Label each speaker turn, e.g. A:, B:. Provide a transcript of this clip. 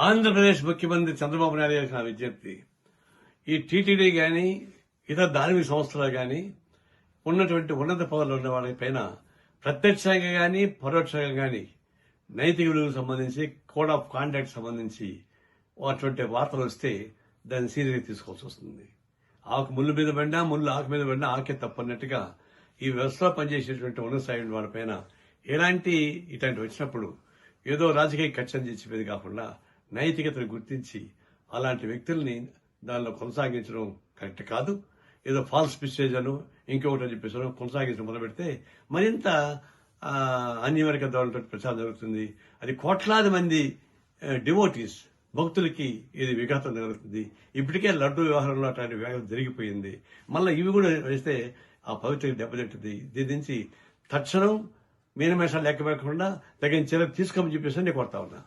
A: ఆంధ్రప్రదేశ్ ముఖ్యమంత్రి చంద్రబాబు నాయుడు గారికి నా విజ్ఞప్తి, ఈ టీటీడీ గాని ఇతర ధార్మిక సంస్థలు గాని ఉన్నటువంటి ఉన్నత పదవులు ఉన్న వాళ్ళ పైన ప్రత్యక్షంగా గాని పరోక్షంగా గాని నైతిక విలువలకు సంబంధించి కోడ్ ఆఫ్ కాండక్ట్ సంబంధించి అటువంటి వార్తలు వస్తే దాన్ని సీరియస్గా తీసుకోవాల్సి వస్తుంది. ఆకు ముళ్ళు మీద పడినా ముళ్ళు ఆకు మీద పడినా ఆకే తప్పన్నట్టుగా ఈ వ్యవస్థలో పనిచేసేటువంటి ఉన్నత స్థాయి వాళ్ళపైన ఎలాంటి ఇట్లాంటి వచ్చినప్పుడు ఏదో రాజకీయ కక్షం చేసేది కాకుండా నైతికతను గుర్తించి అలాంటి వ్యక్తుల్ని దానిలో కొనసాగించడం కరెక్ట్ కాదు. ఏదో ఫాల్స్ మెసేజ్ అను ఇంకొకటి అని చెప్పేసి కొనసాగించడం మొదలు పెడితే మరింత అన్యవర్గ ధోరణితో ప్రచారం జరుగుతుంది. అది కోట్లాది మంది డివోటీస్ భక్తులకి ఇది విఘాతం జరుగుతుంది. ఇప్పటికే లడ్డు వ్యవహారంలో అట్లాంటి విఘాతం జరిగిపోయింది. మళ్ళీ ఇవి కూడా వేస్తే ఆ పవిత్ర దెబ్బతింటుంది. దీని నుంచి తక్షణం మీనమేషాలు లెక్క పెట్టకుండా తగిన చర్యలు తీసుకోమని చెప్పేసి నేను కోరుతా ఉన్నా.